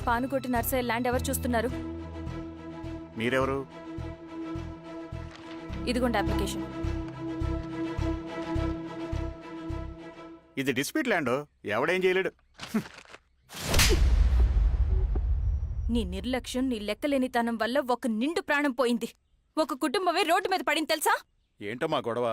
పానుకోటి Narsaiah land ఎవరు చూస్తున్నారు? మీరెవరు? ఇదిగోండి అప్లికేషన్. ఇది డిస్ప్యూట్ ల్యాండ్, ఎవడేం చేయలేడు. నీ నిర్లక్ష్యం, నీ లెక్కలేనితనం వల్ల ఒక నిండు ప్రాణం పోయింది. ఒక కుటుంబమే రోడ్డు మీద పడింది తెలుసా? ఏంటో మా గొడవ?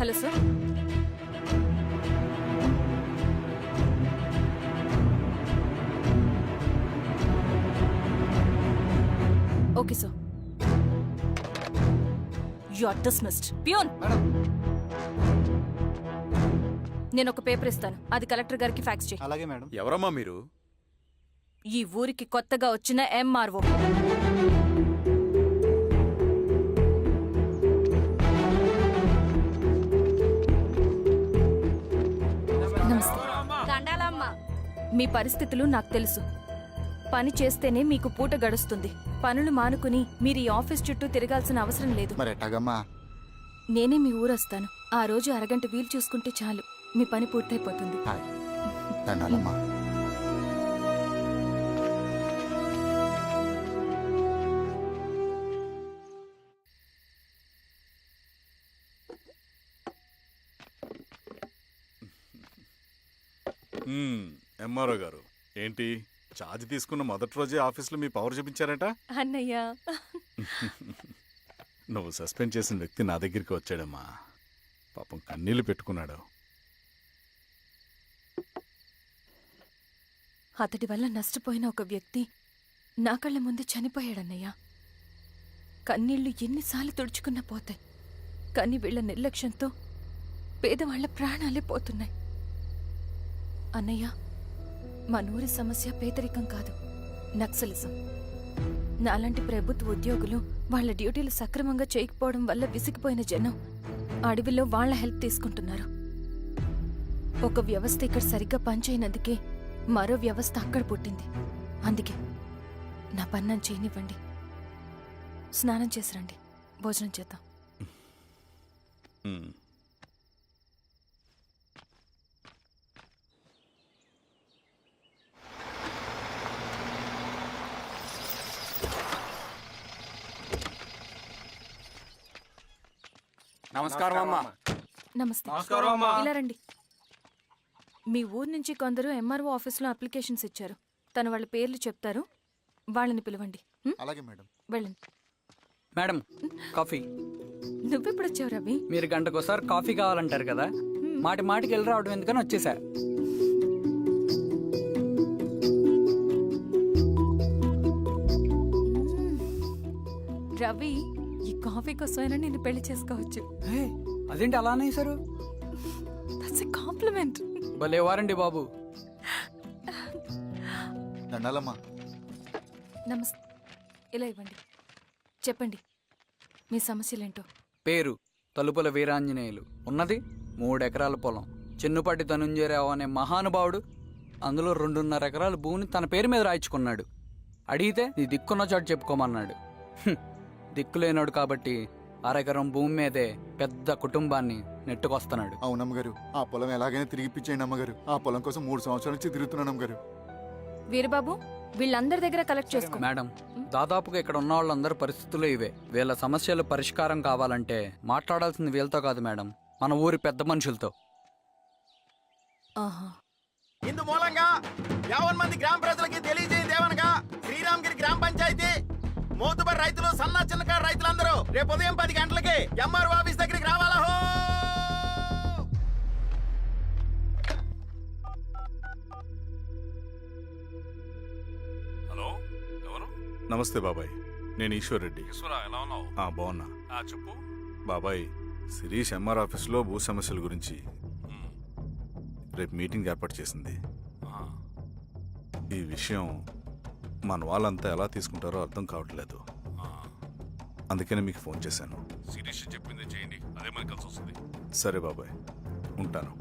Hello sir. Okay sir. You are dismissed. Peon, నేను ఒక పేపర్ ఇస్తాను, అది కలెక్టర్ గారికి ఫ్యాక్స్ చేయి. అలాగే మేడం. ఎవరమ్మా మీరు? ఈ ఊరికి కొత్తగా వచ్చిన ఎంఆర్ఓ. మీ పరిస్థితులు నాకు తెలుసు. పని చేస్తేనే మీకు పూట గడుస్తుంది. పనులు మానుకుని మీరు ఈ ఆఫీస్ చుట్టూ తిరగాల్సిన అవసరం లేదు. నేనే మీ ఊరొస్తాను. ఆ రోజు అరగంట వీలు చూసుకుంటే చాలు, మీ పని పూర్తయిపోతుంది. ఎంఆర్ఓ గారు, ఏంటి ఛార్జ్ తీసుకున్న మొదటి రోజే ఆఫీస్లో మీ పవర్ చూపించారట? అన్నయ్య, నువ్వు సస్పెండ్ చేసిన వ్యక్తి నా దగ్గరికి వచ్చాడమ్మా. పాపం కన్నీళ్లు పెట్టుకున్నాడు. అతడి వల్ల నష్టపోయిన ఒక వ్యక్తి నా కళ్ళ ముందు చనిపోయాడన్నయ్య. కన్నీళ్లు ఎన్నిసార్లు తుడుచుకున్నా పోతాయి, కానీ వీళ్ల నిర్లక్ష్యంతో పేదవాళ్ల ప్రాణాలే పోతున్నాయి. అన్నయ్య, మనూరి సమస్య పేదరికం కాదు, నక్సలిజం. నాలాంటి ప్రభుత్వ ఉద్యోగులు వాళ్ల డ్యూటీలు సక్రమంగా చేయకపోవడం వల్ల విసిగిపోయిన జనం అడవిలో వాళ్ల హెల్ప్ తీసుకుంటున్నారు. ఒక వ్యవస్థ ఇక్కడ సరిగ్గా పనిచేయనందుకే మరో వ్యవస్థ అక్కడ పుట్టింది. అందుకే నా పన్నం చేయనివ్వండి. స్నానం చేసి రండి, భోజనం చేద్దాం. నమస్కారం అమ్మా. నమస్తే. ఇలా రండి. మీ ఊరు నుంచి కొందరు ఎంఆర్ఓ ఆఫీస్లో అప్లికేషన్స్ ఇచ్చారు. తను వాళ్ళ పేర్లు చెప్తారు, వాళ్ళని పిలవండి. అలాగే మేడం. వెళ్ళండి. Madam, coffee. నువ్వెప్పుడు వచ్చావు రవి? మీరు గంటకోసారి కాఫీ కావాలంటారు కదా, మాటి మాటికి వెళ్ళి రావడం ఎందుకని వచ్చేసా. రవి, ఈ కాఫీ కోసమైనా నేను పెళ్లి చేసుకోవచ్చు. అదేంటి అలా అనేసారు? That's a compliment. భలే వారండి బాబు. దండాలమ్మా. నమస్తే. ఇలా ఇవ్వండి. చెప్పండి, మీ సమస్యలేంటో. పేరు తలుపుల వీరాంజనేయులు. ఉన్నది 3 ఎకరాల పొలం. చెన్నుపాటి ధనుంజయరావు అనే మహానుభావుడు అందులో 2.5 ఎకరాల భూమిని తన పేరు మీద రాయించుకున్నాడు. అడిగితే నీ దిక్కున్న చోటు చెప్పుకోమన్నాడు. దిక్కులేనాడు కాబట్టి 1/2 ఎకరం భూమి మీదే పెద్ద కుటుంబాన్ని నెట్టుకొస్తున్నాడు. అవునమ్మగారు, ఆ పొలం ఎలాగైనా తిరిగిపించేయండి అమ్మగారు. ఆ పొలం కోసం 3 సంవత్సరాల నుంచి తిరుగుతున్నాను అమ్మగారు. వీరబాబు, వీళ్ళందరి దగ్గర కలెక్ట్ చేసుకో. మేడం, దాదాపుగా ఇక్కడ ఉన్న వాళ్ళందరి పరిస్థితులు ఇవే. వీళ్ళ సమస్యలు పరిష్కారం కావాలంటే మాట్లాడాల్సింది వీళ్ళతో కాదు మేడం, మన ఊరి పెద్ద మనుషులతో. ఇందు మూలంగా 50 మంది గ్రామ ప్రజలకి తెలియజేయదేవనగా శ్రీరామగిరి గ్రామ పంచాయతీ మోతుబరి రైతులు, సన్న చిన్నకారు రైతులందరూ రేపు ఉదయం 10 గంటలకి ఎంఆర్ఓ ఆఫీస్ దగ్గరికి రావాలా. హలో, ఎవరు? నమస్తే బాబాయ్, నేను ఈశ్వర్ రెడ్డి. ఎలా ఉన్నావు? బాగున్నా. చెప్పు బాబాయ్, శిరీష్ ఎంఆర్ ఆఫీస్లో భూ సమస్యల గురించి రేపు మీటింగ్ ఏర్పాటు చేసింది. ఈ విషయం మన వాళ్ళంతా ఎలా తీసుకుంటారో అర్థం కావట్లేదు. అందుకనే మీకు ఫోన్ చేశాను. శిరీష్ చెప్పింది చేయండి, అదే మనకి కలిసి వస్తుంది. సరే బాబాయ్, ఉంటాను.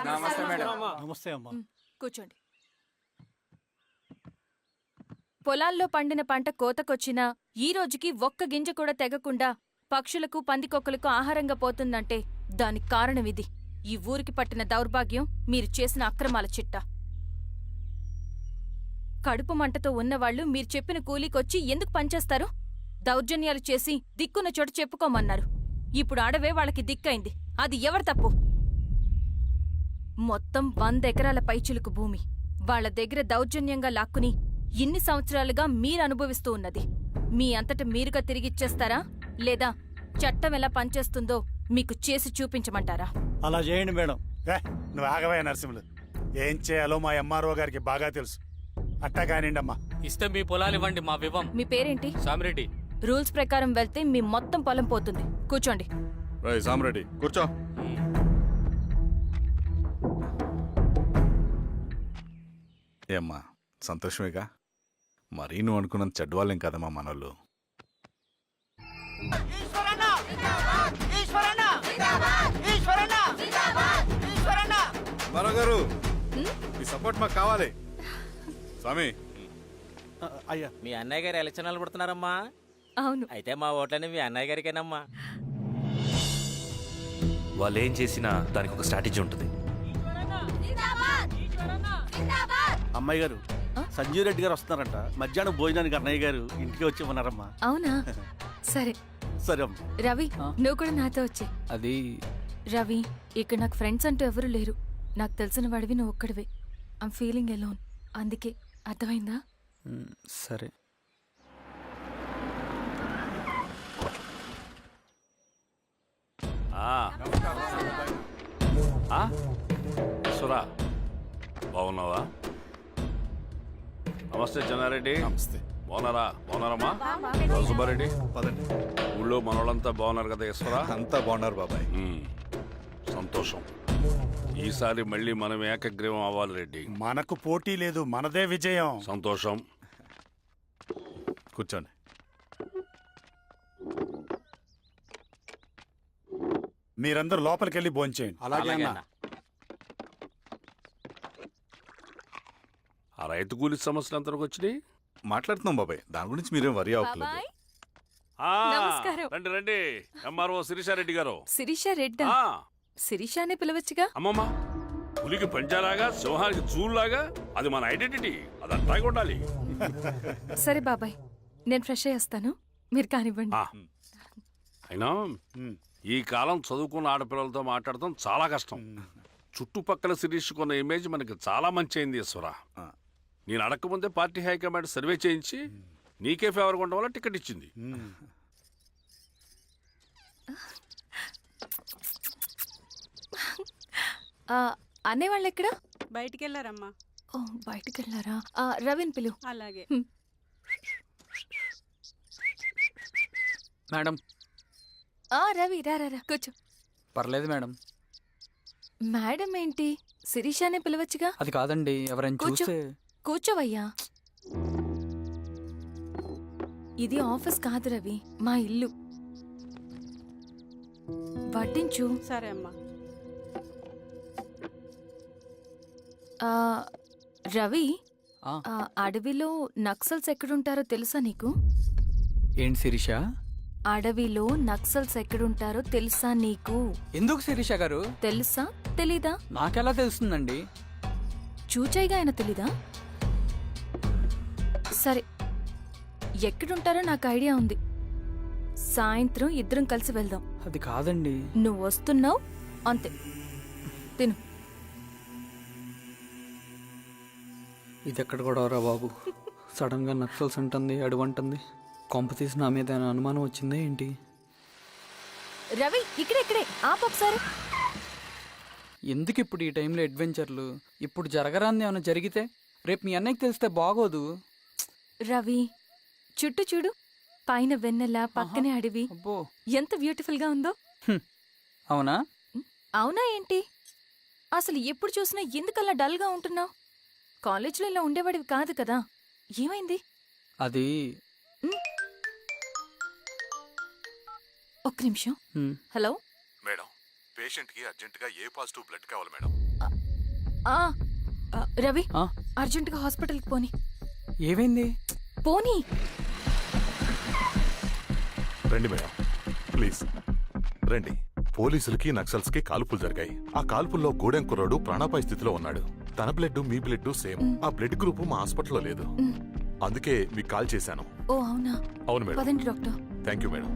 నమస్తే మేడం. కూర్చోండి. పొలాల్లో పండిన పంట కోతకొచ్చినా ఈ రోజుకి ఒక్క గింజ కూడా తెగకుండా పక్షులకు పందికొక్కలకు ఆహారంగా పోతుందంటే దానికి కారణమిది. ఈ ఊరికి పట్టిన దౌర్భాగ్యం మీరు చేసిన అక్రమాల చిట్టా. కడుపు మంటతో ఉన్నవాళ్లు మీరు చెప్పిన కూలీకొచ్చి ఎందుకు పనిచేస్తారు? దౌర్జన్యాలు చేసి దిక్కున్న చోటు చెప్పుకోమన్నారు. ఇప్పుడు అడవే వాళ్ళకి దిక్కైంది. అది ఎవరి తప్పు? మొత్తం 100 ఎకరాల పైచిలుకు భూమి వాళ్ల దగ్గర దౌర్జన్యంగా లాక్కుని ఇన్ని సంవత్సరాలుగా మీరనుభవిస్తూ ఉన్నది. మీ అంతట మీరుగా తిరిగిచ్చేస్తారా, లేదా చట్టం ఎలా పనిచేస్తుందో మీకు చేసి చూపించమంటారా? అలా చేయండి మేడం. నువ్వు ఆగవే నరసింహులు. ఏం చేయాలో మా ఎంఆర్ఓ గారికి బాగా తెలుసు. అట్టా కానివ్వండమ్మా. ఇస్తే మీ పొలాలు ఇవ్వండి, మా వివం. మీ పేరేంటి? సామిరెడ్డి. రూల్స్ ప్రకారం వెళ్తే మీ మొత్తం పొలం పోతుంది. కూర్చోండి. రై సామరెడ్డి కూర్చో. ఏమ్మా సంతోషమేగా? మరీ నువ్వు అనుకున్నంత చెడ్డవాళ్ళేం కదమ్మా మనోళ్ళు. గారు ఈ సపోర్ట్ మాకు కావాలి. స్వామి అయ్యా, మీ అన్నయ్య గారు ఎలక్షన్ నిలబడుతున్నారమ్మా. అవును. అయితే మా ఓట్లని మీ అన్నయ్య గారికేనమ్మా. వాళ్ళు ఏం చేసినా దానికి ఒక స్ట్రాటజీ ఉంటుంది. అమ్మాయి గారు, సంజీవ్ రెడ్డి గారు వస్తున్నారంట. మధ్యాహ్నం భోజనానికి అన్నయ్య గారు ఇంటికి వచ్చి ఉన్నారమ్మా. అవునా? సరే సరే అమ్మ. రవి, నువ్వు కూడా నాతో వచ్చే. అది రవి, ఇక్కడ నాకు ఫ్రెండ్స్ అంటూ ఎవరూ లేరు. నాకు తెలిసిన వాడివి నువ్వు ఒక్కడివే. I'm feeling alone. అందుకే. అర్థమైందా? సరే. సురా బాగున్నావా? నమస్తే చెన్నారెడ్డి. నమస్తే. బాగున్నారమ్మా? సుబ్బారెడ్డి పదండి. ఊళ్ళో మనోళ్ళంతా బాగున్నారు కదా ఈశ్వరా? అంతా బాగున్నారు బాబాయ్. సంతోషం. ఈసారి మళ్ళీ మనం ఏకగ్రీవం అవ్వాలి రెడ్డి. మనకు పోటీ లేదు, మనదే విజయం. సంతోషం. కూర్చోండి. మీరందరూ లోపలికి వెళ్ళి భోంచేయండి. అలాగే అన్న. ఆ రైతు కూలి సమస్యలు ఎంతవరకు వచ్చినాయి? మాట్లాడుతున్నాం బాబాయ్, దాని గురించి మీరేం వరి అవ్వట్లేదు. బాబాయ్, ఆ, నమస్కారం. రండి రండి. ఎంఆర్ఓ శిరీషారెడ్డి గారు. శిరీష రెడ్డా? ఆ, శిరీషానే పిలవచ్చుగా. అమ్మమ్మ, పులికి పంచాలాగా సింహానికి చూలాగా అది మన ఐడెంటిటీ. అది అట్లాగే ఉండాలి. సరే బాబాయ్, నేను ఫ్రెష్ అయ్యేస్తాను. మీరు కానివ్వండి. ఆ, అయినా ఈ కాలం చదువుకున్న ఆడపిల్లలతో మాట్లాడటం చాలా కష్టం. చుట్టుపక్కల శిరీష్ కొన్న ఇమేజ్ మనకి చాలా మంచి అయింది ఈశ్వరా. నేను అడగకముందే పార్టీ హైకమాండ్ సర్వే చేయించి నీకే ఫేవర్గా ఉండడం వల్ల టికెట్ ఇచ్చింది. అనేవాళ్ళు ఎక్కడ? బయటికి వెళ్ళారమ్మా. ఓ, బయటికి వెళ్ళారా? రవిని పిలు. అలాగే. మేడం. రవి రా రా రా, కూర్చో. పర్లేదు మేడం. మేడం ఏంటి? శిరీషానే పిలవచ్చుగా. అది కాదండి, ఎవరైనా కూర్చో. చూస్తే. కూర్చోవయ్యా. ఇది ఆఫీస్ కాదు రవి, మా ఇల్లు. వడ్డించు. సరే అమ్మా. రవి, ఆ. అడవిలో నక్సల్స్ ఎక్కడుంటారో తెలుసా నీకు? ఏంటి శిరీష? అడవిలో నక్సల్స్ ఎక్కడుంటారో తెలుసా నీకు? ఎందుకు శిరీష గారు? తెలుసా తెలీదా? నాకెలా తెలుస్తుందండి? చూచాయిగా ఆయన తెలీదా? సరే, ఎక్కడుంటారో నాకు ఐడియా ఉంది. సాయంత్రం ఇద్దరం కలిసి వెళ్దాం. అది కాదండి. నువ్వు వస్తున్నావు అంతే. తిను. ఇది ఎక్కడ కూడా రా బాబు. సడన్ గా నక్సల్స్ అంటుంది, అడువంటుంది. కొంప తీసి నా మీద ఏమైనా అనుమానం వచ్చిందా ఏంటి? రవి, ఇక్కడే ఆపొకసారి. ఎందుకు ఇప్పుడు ఈ టైంలో అడ్వెంచర్లు? ఇప్పుడు జరగరాంది ఏమైనా జరిగితే రేపు మీ అన్నయ్యకి తెలిస్తే బాగోదు. రవి, చుట్టూ చూడు. పైన వెన్నెల, పక్కనే అడవి. అబ్బో, ఎంత బ్యూటిఫుల్ గా ఉందో. అవునా? అవునా ఏంటి? అసలు ఎప్పుడు చూసినా ఎందుకలా డల్ గా ఉంటున్నావు? కాలేజీలో ఇలా ఉండేవాడివి కాదు కదా. ఏమైంది? అది ఒక్క నిమిషం. హలో మేడం, పేషెంట్ కి అర్జెంట్ గా ఏ పాజిటివ్ బ్లడ్ కావాలి మేడం. రవి, ఆ? అర్జెంటుగా హాస్పిటల్కి పోని. ఏమైంది? పోనీ రండి మేడం ప్లీజ్ రండి. పోలీసులకి నక్సల్స్ కి కాల్పులు జరిగాయి. ఆ కాల్పుల్లో గూడెం కుర్రాడు ప్రాణాపాయ స్థితిలో ఉన్నాడు. తన బ్లడ్ మీ బ్లడ్ సేమ్. ఆ బ్లడ్ గ్రూప్ మా హాస్పిటల్లో లేదు. అందుకే మీకు కాల్ చేశాను. ఓ అవునా? అవును మేడం. పదండి doctor. Thank you madam.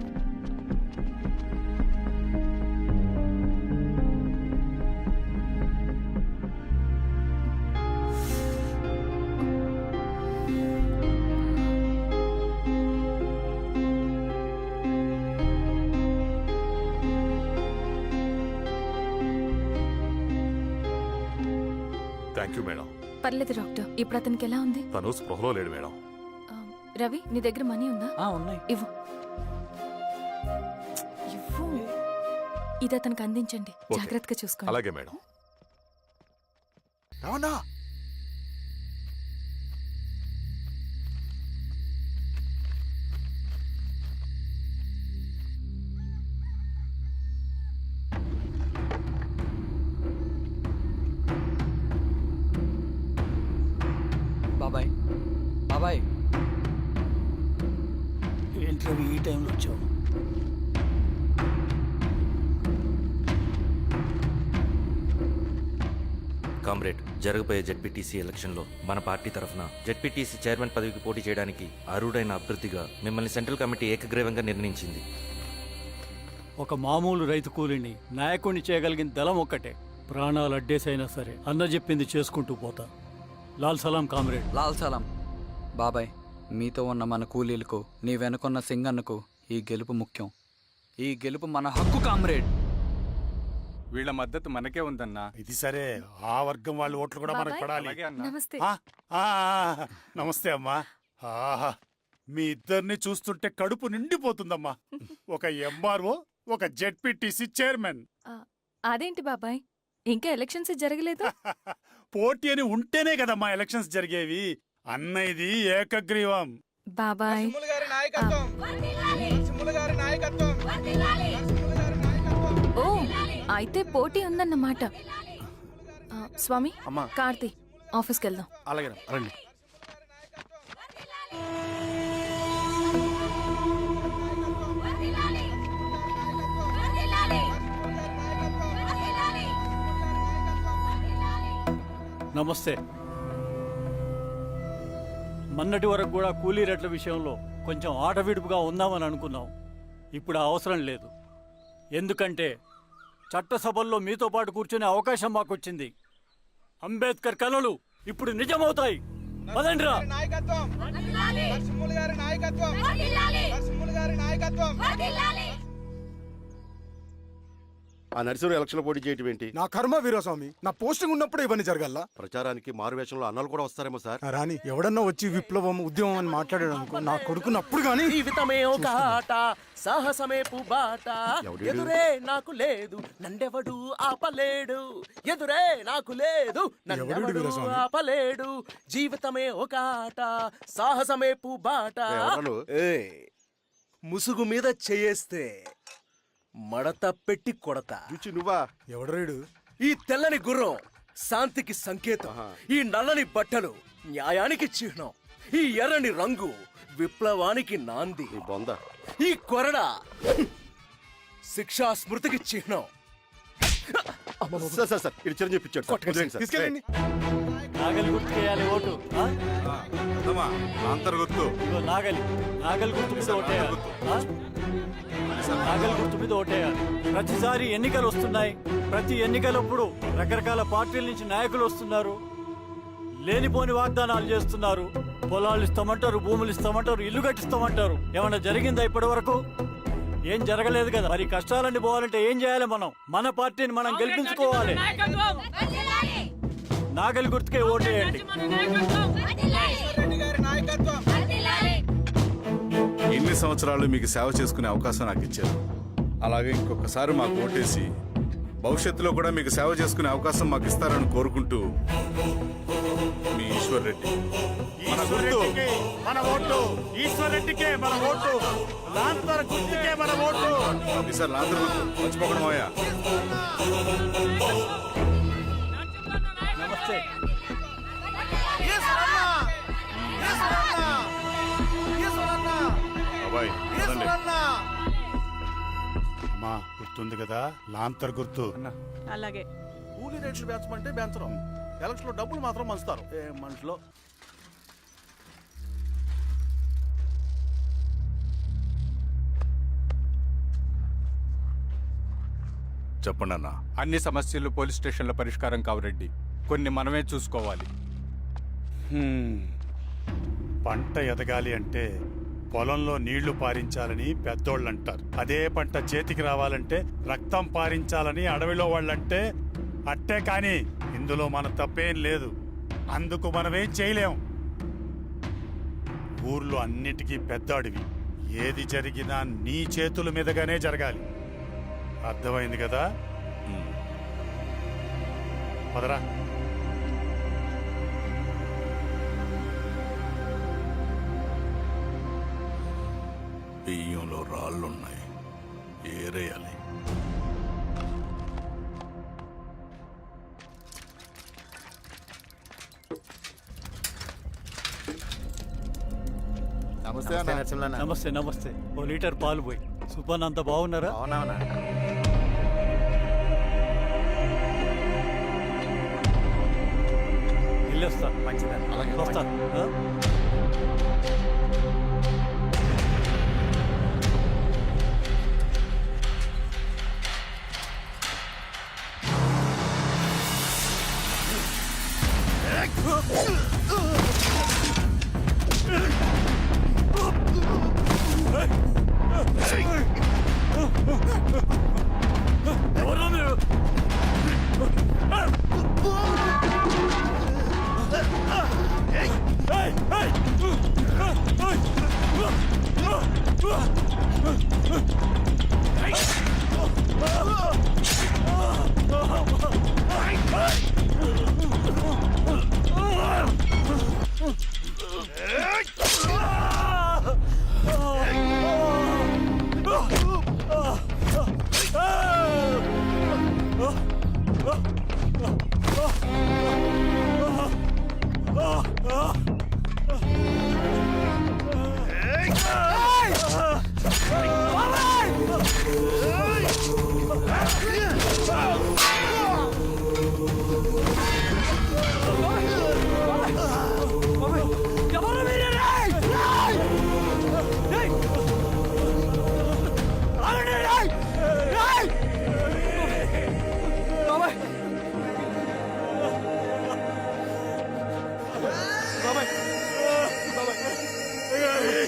Thank you madam. పర్లేదు డాక్టర్. ఇప్పుడు అతనికి ఎలా ఉంది? తను స్పృహలో లేడు మేడం. రవి, నీ దగ్గర మనీ ఉందా? ఉన్నాయి. ఇవ్వు. ఇవ్వు. ఇది అతనికి అందించండి. ఓకే. జాగ్రత్తగా చూసుకోండి. అలాగే మేడం. రావణా బాబాయ్ బాబాయ్ ఏంటి ఈ టైంలో వచ్చావు? కామ్రేడ్, జరగబోయే జెడ్పీటీసీ ఎలక్షన్లో మన పార్టీ తరఫున జెడ్పీటీసీ చైర్మన్ పదవికి పోటీ చేయడానికి అర్హుడైన అభ్యర్థిగా మిమ్మల్ని సెంట్రల్ కమిటీ ఏకగ్రీవంగా నిర్ణయించింది. ఒక మామూలు రైతు కూలిని నాయకుడిని చేయగలిగిన దళం ఒక్కటే. ప్రాణాలు అడ్డేసైనా సరే అన్న చెప్పింది చేసుకుంటూ పోతా. లాల్ సలాం కామ్రేడ్. లాల్ సలాం. బాబాయ్, మీతో ఉన్న మన కూలీలకు, నీ వెనుకున్న సింగన్నకు ఈ గెలుపు ముఖ్యం. ఈ గెలుపు మన హక్కు కామ్రేడ్. వీళ్ళ మద్దతు మనకే ఉందన్నా. ఇది సరే, ఆ వర్గం వాళ్ళ ఓట్లు కూడా మనకు బాబాయ్. పడాలి. నమస్తే. నమస్తే అమ్మా. ఆహా, మీ ఇద్దరిని చూస్తుంటే కడుపు నిండిపోతుందమ్మా. ఒక ఎంఆర్ఓ, ఒక జెడ్పీటీసీ చైర్మన్. అదేంటి బాబాయ్, ఇంకా ఎలక్షన్స్ జరగలేదు? పోటీ అని ఉంటేనే కదమ్మా ఎలక్షన్స్ జరిగేవి. అన్నయ్యది ఏకగ్రీవం. బాబాయ్, ఓ అయితే పోటీ ఉందన్నమాట. స్వామి, కార్తీ, ఆఫీస్కి వెళ్దాం. అలాగే రండి. నమస్తే. మొన్నటి వరకు కూడా కూలీ రేట్ల విషయంలో కొంచెం ఆటవిడుపుగా ఉందామని అనుకున్నాం. ఇప్పుడు ఆ అవసరం లేదు. ఎందుకంటే చట్టసభల్లో మీతో పాటు కూర్చునే అవకాశం మాకొచ్చింది. అంబేద్కర్ కలలు ఇప్పుడు నిజమవుతాయి. పదండ్రా. ఆ నరసింహ ఎలక్షన్ పోటీ చేయటం ఏంటి? నా కర్మ వీరస్వామి, నా పోస్టింగ్ ఉన్నప్పుడు ఇవన్నీ జరగాల. ప్రచారానికి మారువేషంలో అన్నాలు కూడా వస్తారేమో సార్. రాని ఎవడన్నా వచ్చి విప్లవం ఉద్యమం అని మాట్లాడాడు అనుకో, నా కొడుకున్నప్పుడు గానీ జీవితమే ఒక ఆట, సాహసమే పుబాట. ఎదురే నాకు లేదు, నన్నెవడు ఆపలేడు. ఎదురే నాకు లేదు, నన్నెవడు ఆపలేడు. జీవితమే ఒక ఆట, సాహసమే పుబాట. ముసుగు మీద చేయేస్తే మడత పెట్టి కొడతా. నువ్వా? ఎవడరాడు? ఈ తెల్లని గుర్రం శాంతికి సంకేతం. ఈ నల్లని బట్టలు న్యాయానికి చిహ్నం. ఈ ఎర్రని రంగు విప్లవానికి నాంది. ఈ కొరడ శిక్షా స్మృతికి చిహ్నం. తీసుకెళ్ళండి. నాగలి గుర్తుకేయాలి ఓటు. ఇదిగో నాగలి. నాగలి గుర్తు మీద ఓటేయాలి. నాగలి గుర్తు మీద ఓటేయాలి. ప్రతిసారి ఎన్నికలు వస్తున్నాయి. ప్రతి ఎన్నికలప్పుడు రకరకాల పార్టీల నుంచి నాయకులు వస్తున్నారు. లేనిపోని వాగ్దానాలు చేస్తున్నారు. పొలాలు ఇస్తామంటారు, భూములు ఇస్తామంటారు, ఇల్లు కట్టిస్తామంటారు. ఏమన్నా జరిగిందా ఇప్పటి వరకు? ఏం జరగలేదు కదా. మరి కష్టాలన్నీ పోవాలంటే ఏం చేయాలి? మనం మన పార్టీని మనం గెలిపించుకోవాలి. నాగలి గుర్తుకే ఓటేయండి. ఇన్ని సంవత్సరాలు మీకు సేవ చేసుకునే అవకాశం నాకు ఇచ్చారు. అలాగే ఇంకొకసారి మాకు ఓటేసి భవిష్యత్తులో కూడా మీకు సేవ చేసుకునే అవకాశం మాకు ఇస్తారని కోరుకుంటూ, మీ ఈశ్వర్ రెడ్డి. మన ఓటు ఈశ్వర్ రెడ్డికే, మన ఓటు లాంతర్ గుర్తుకే, మన ఓటు. సార్ లాంతర్ మర్చిపోకడం మాయా. నమస్తే. బాబాయ్ పదండి. అమ్మా గుర్తుంది కదా లాంతర్ గుర్తు. అలాగే కూలీ రేట్లు పెంచమంటే పెంచడం, ఎలక్షన్ లో డబ్బులు మాత్రం పంచుతారు. ఏ మనుషులో చెప్పండి అన్న. అన్ని సమస్యలు పోలీస్ స్టేషన్లో పరిష్కారం కావు రెడ్డి, కొన్ని మనమే చూసుకోవాలి. పంట ఎదగాలి అంటే పొలంలో నీళ్లు పారించాలని పెద్దోళ్ళు అంటారు. అదే పంట చేతికి రావాలంటే రక్తం పారించాలని అడవిలో వాళ్ళంటే అట్టే. కానీ ఇందులో మన తప్పేం లేదు, అందుకు మనమేం చేయలేం. ఊర్లో అన్నిటికీ పెద్ద అడవి, ఏది జరిగినా నీ చేతుల మీదగానే జరగాలి. అర్థమైంది కదా? పదరా. బియ్యంలో రాళ్ళున్నాయి, ఏరేయాలి. నమస్తే అన్న. నమస్తే నమస్తే. ఓ లీటర్ పాలు పోయి. సుబ్బన్ అంత బాగున్నారా? వెళ్ళొస్తా. మంచిదా, వస్తా.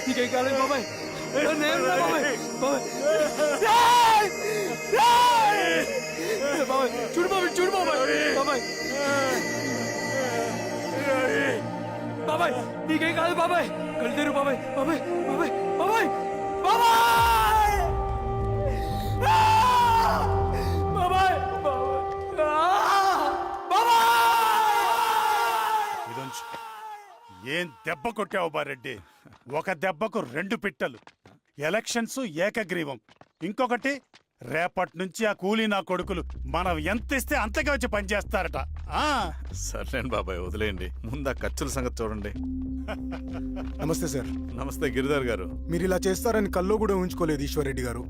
నీకేం కాలేదు బాబాయ్? చూడు బాబాయ్, చూడు బాబాయ్. బాబాయ్ బాబాయ్, నీకేం కాదు బాబాయ్. కళ్ళు తెరు బాబాయ్. బాబాయ్ బాబాయ్ బాబాయ్ బాబాయ్ బాబాయ్ ఇదొంచు. ఏం దెబ్బ కొట్టావు బారెడ్డి? ఒక దెబ్బకు 2 పిట్టలు. ఎలక్షన్స్ ఏకగ్రీవం. ఇంకొకటి, రేపటి నుంచి ఆ కూలీ నా కొడుకులు మనం ఎంత ఇస్తే అంతగా వచ్చి పనిచేస్తారట. సర్లేండి బాబాయ్, వదిలేయండి. ముందు ఆ ఖర్చుల సంగతి చూడండి. నమస్తే సార్. నమస్తే గిరిధర్ గారు. మీరు ఇలా చేస్తారని కల్లో కూడా ఉంచుకోలేదు ఈశ్వర్రెడ్డి గారు.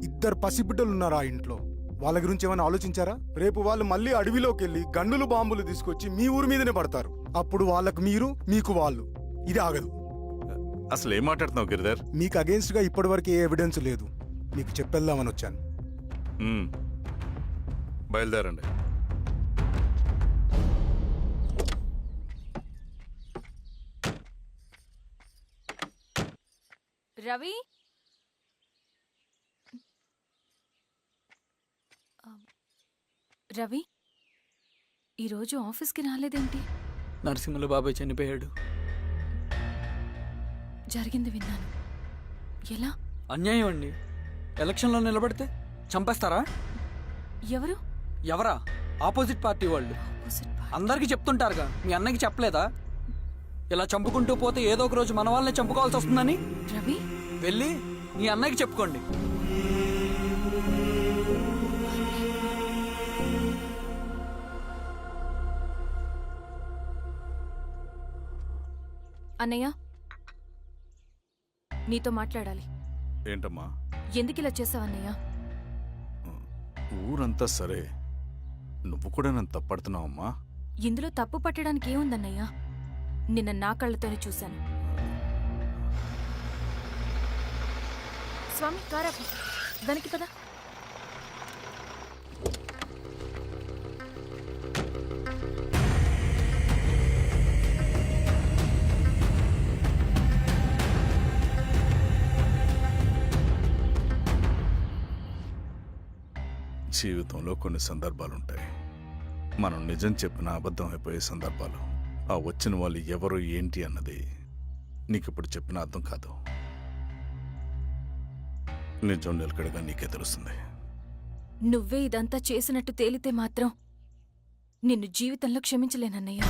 2 పసిబిడ్డలు ఉన్నారు ఆ ఇంట్లో. వాళ్ళ గురించి ఏమైనా ఆలోచించారా? రేపు వాళ్ళు మళ్ళీ అడవిలోకి వెళ్ళి గన్నులు బాంబులు తీసుకొచ్చి మీ ఊరి మీదనే పడతారు. అప్పుడు వాళ్ళకు మీరు, మీకు వాళ్ళు. ఇది ఆగదు. అసలు ఏం మాట్లాడుతున్నావు గిరిధర్? మీకు అగేన్స్ట్ గా ఇప్పటివరకు ఏ ఎవిడెన్స్ లేదు. మీకు చెప్పేద్దామని వచ్చాను. బయలుదేరండి. రవి, రవి ఈరోజు ఆఫీస్కి రాలేదేంటి? నరసింహుల బాబాయ్ చనిపోయాడు. జరిగింది విన్నాను. ఎలా? అన్యాయం అండి. ఎలక్షన్లో నిలబడితే చంపేస్తారా? ఎవరు? ఎవరా? ఆపోజిట్ పార్టీ వాళ్ళు. అందరికీ చెప్తుంటారుగా, మీ అన్నకి చెప్పలేదా? ఇలా చంపుకుంటూ పోతే ఏదో ఒక రోజు మన వాళ్ళని చంపుకోవాల్సి వస్తుందని. రవి, వెళ్ళి మీ అన్నకి చెప్పుకోండి. అన్నయ్య, నీతో మాట్లాడాలి. ఏంటమ్మా? ఎందుకు ఇలా చేసావన్నయ్య? ఊరంతా సరే, నువ్వు కూడా నన్ను తప్పడుతున్నావమ్మా. ఇందులో తప్పు పట్టడానికి ఏముందన్నయ్య? నిన్న నా కళ్ళతోనే చూశాను. స్వామి కారాపు దానికి పద. జీవితంలో కొన్ని సందర్భాలుంటాయి, మనం నిజం చెప్పిన అబద్ధం అయిపోయే సందర్భాలు. ఆ వచ్చిన వాళ్ళు ఎవరు ఏంటి అన్నది నీకిప్పుడు చెప్పిన అర్థం కాదు. నిజం నిలకడగా నీకే తెలుస్తుంది. నువ్వే ఇదంతా చేసినట్టు తేలితే మాత్రం నిన్ను జీవితంలో క్షమించలేనన్నయ్య.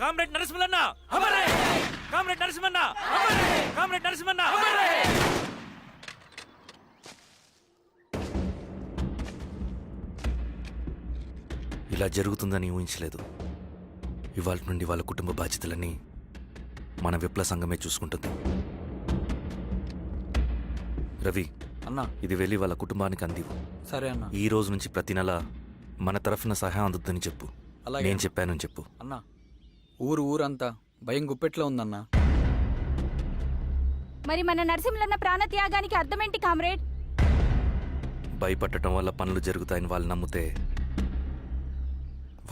Comrade Narasimhanna comrade Narasimhanna comrade Narasimhanna. ఇలా జరుగుతుందని ఊహించలేదు. ఇవాళ నుండి వాళ్ళ కుటుంబ బాధ్యతలన్నీ మన విప్లవ సంఘమే చూసుకుంటుంది. రవి అన్నా, ఇది వెళ్ళి వాళ్ళ కుటుంబానికి అందివు. సరే అన్నా. ఈ రోజు నుంచి ప్రతి నెల మన తరఫున సహాయం అందుద్దని చెప్పు. అలాగే. నేను చెప్పానని చెప్పు. అన్నా, ఊరంతా భయం గుప్పెట్లో ఉందన్నా. మరి మన నరసింహన్న ప్రాణత్యాగానికి అర్థమేంటి కామ్రేడ్? భయపడటం వల్ల పనులు జరుగుతాయని వాళ్ళు నమ్మితే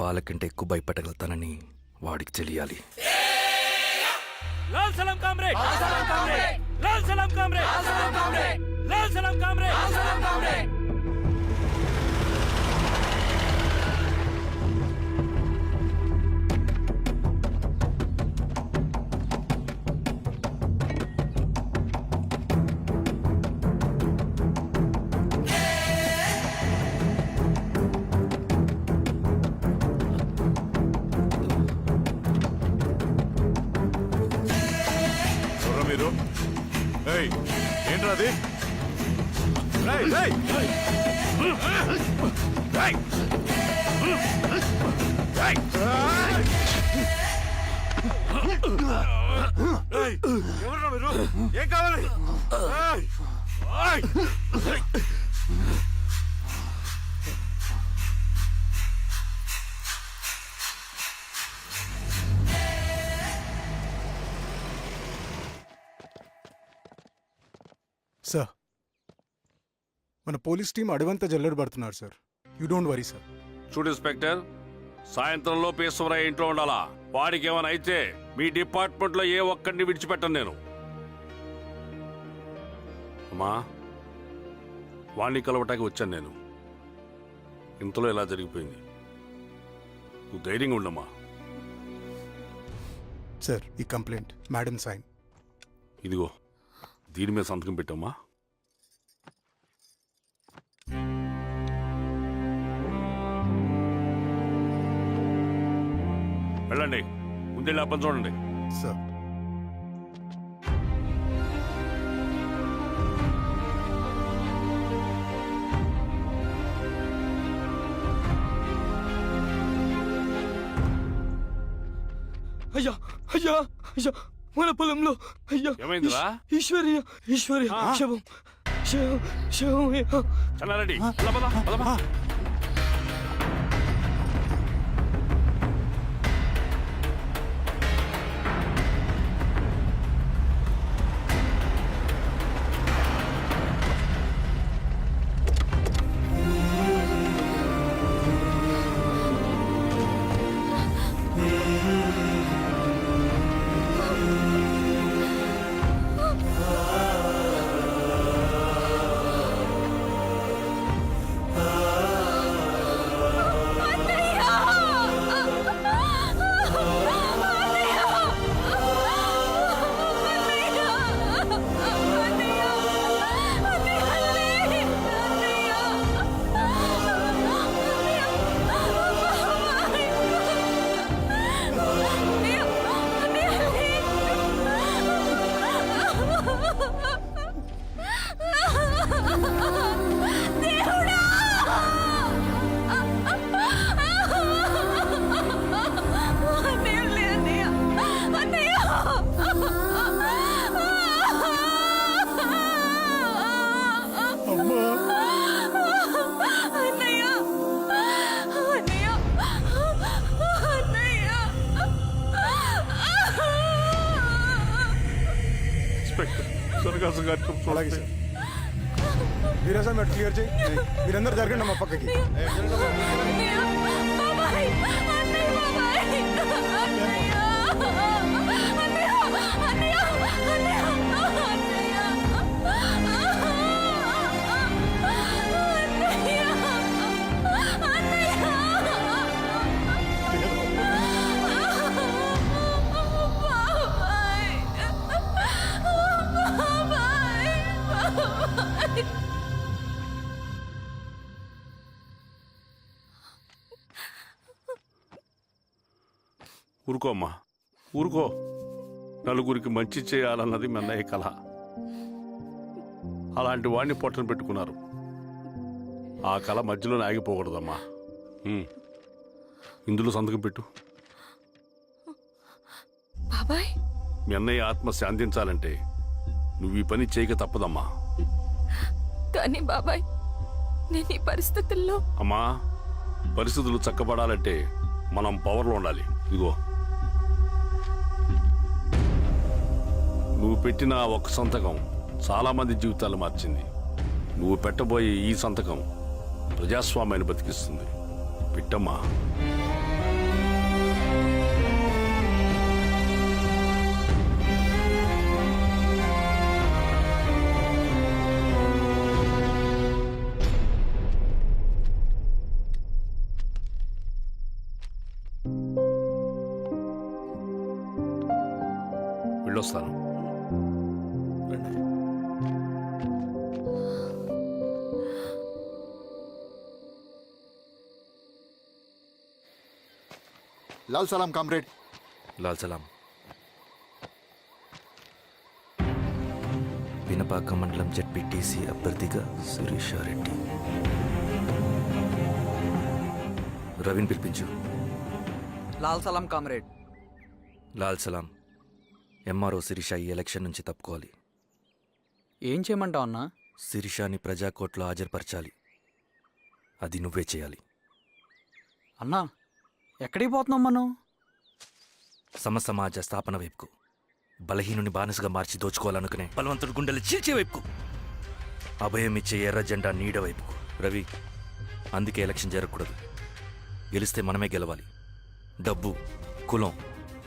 వాళ్ళకంటే ఎక్కువ భయపడగలుగుతానని వాడికి తెలియాలి. లాల్ సలాం కామ్రేడ్, లాల్ సలాం కామ్రేడ్, లాల్ సలాం కామ్రేడ్. మీరు ఏంట్రా అది? ఎవరు మీరు? ఏం కావాలి? సార్, మన పోలీస్ టీం అడవంతా జల్లెడ పడుతున్నారు sir. You don't worry sir. చూడు ఇన్స్పెక్టర్, సాయంత్రంలో పేశ్వరయ్య ఇంట్లో ఉండాలా. వాడికి ఏమైనా అయితే మీ డిపార్ట్మెంట్ లో ఏ ఒక్కడిని విడిచిపెట్టను నేను. అమ్మా, వాణ్ణి కలవటానికి వచ్చాను నేను. ఇంతలో ఇలా జరిగిపోయింది. నువ్వు ధైర్యంగా ఉండమ్మా. సార్, ఈ కంప్లైంట్ మేడం సైన్. ఇదిగో, దీని మీద సంతకం పెట్టమ్మా. వెళ్ళండి, ముందెళ్ళి ఆ పని చూడండి. సార్, అయ్యా అయ్యా అయ్యా, మన పొలంలో అయ్యా. ఏమైందిరా? ఈశ్వర్య శవం శవం శవం. చల్లారెడ్డి, పద పద పద. శ్రీనివాస్ గారికి అలాగే సార్. వీరాజా మీరు క్లియర్ చేయి. మీరందరూ జరగండి మా పక్కకి. ఊరుకో అమ్మా, ఊరుకో. నలుగురికి మంచి చేయాలన్నది మీ అన్నయ్య కళ. అలాంటి వాడిని పొట్టను పెట్టుకున్నారు. ఆ కళ మధ్యలోనే ఆగిపోకూడదమ్మా. ఇందులో సంతకం పెట్టు. బాబాయ్, మీ అన్నయ్య ఆత్మ శాంతించాలంటే నువ్వు ఈ పని చేయక తప్పదమ్మా. కానీ బాబాయ్, నేను ఈ పరిస్థితుల్లో... అమ్మా, పరిస్థితులు చక్కబడాలంటే మనం పవర్లో ఉండాలి. ఇదిగో, నువ్వు పెట్టిన ఆ ఒక్క సంతకం చాలా మంది జీవితాలు మార్చింది. నువ్వు పెట్టబోయే ఈ సంతకం ప్రజాస్వామ్యాన్ని బతికిస్తుంది. పెట్టమ్మా. వెళ్ళొస్తాను. లాల్ సలాం కామ్రేడ్. లాల్ సలాం. వినపాక మండలం జెడ్పీటీసీ అభ్యర్థిగా శిరీషారెడ్డి. రవిని పిలిపించు. లాల్ సలాం కామ్రేడ్. లాల్ సలాం. ఎంఆర్ఓ శిరీష ఈ ఎలక్షన్ నుంచి తప్పుకోవాలి. ఏం చేయమంటావు అన్నా? శిరీషాని ప్రజాకోర్టులో హాజరుపరచాలి. అది నువ్వే చేయాలి. అన్నా, ఎక్కడికి పోతున్నాం మనం? సమసమాజ స్థాపన వైపుకు. బలహీనుని బానిసగా మార్చి దోచుకోవాలనుకునే బలవంతుడు గుండెలు చీల్చే వైపుకు. అభయం ఇచ్చే ఎర్ర జెండా నీడ వైపుకు. రవి, అందుకే ఎలక్షన్ జరగకూడదు. గెలిస్తే మనమే గెలవాలి. డబ్బు, కులం,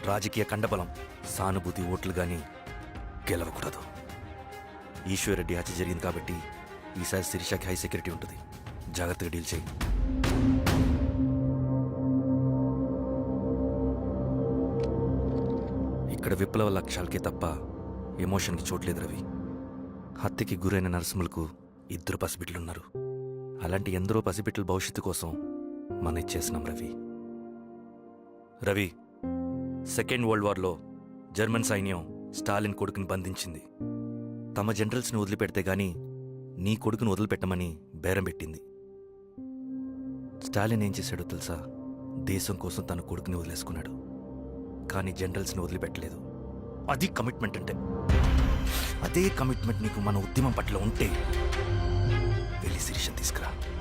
రాజకీయ కండబలం, సానుభూతి ఓట్లు గాని గెలవకూడదు. ఈశ్వర్రెడ్డి హత్య జరిగింది కాబట్టి ఈసారి శిరీషకి హై సెక్యూరిటీ ఉంటుంది. జాగ్రత్తగా డీల్ చేయి. ఇక్కడ విప్లవ లక్ష్యాలకే తప్ప ఎమోషన్కి చోట్లేదు రవి. హత్యకి గురైన నరసింహులకు 2 పసిబిడ్డలున్నారు. అలాంటి ఎందరో పసిబిడ్డల భవిష్యత్తు కోసం మనం ఇచ్చేసినాం రవి. రవి, సెకండ్ వరల్డ్ వార్లో జర్మన్ సైన్యం స్టాలిన్ కొడుకుని బంధించింది. తమ జనరల్స్ని వదిలిపెడితే గాని నీ కొడుకును వదిలిపెట్టమని బేరం పెట్టింది. స్టాలిన్ ఏం చేశాడో తెలుసా? దేశం కోసం తన కొడుకుని వదిలేసుకున్నాడు. కానీ జనరల్స్ని వదిలిపెట్టలేదు. అది కమిట్మెంట్ అంటే. అదే కమిట్మెంట్ నీకు మన ఉద్యమం పట్ల ఉంటే వెళ్ళి శిరీషను తీసుకురా.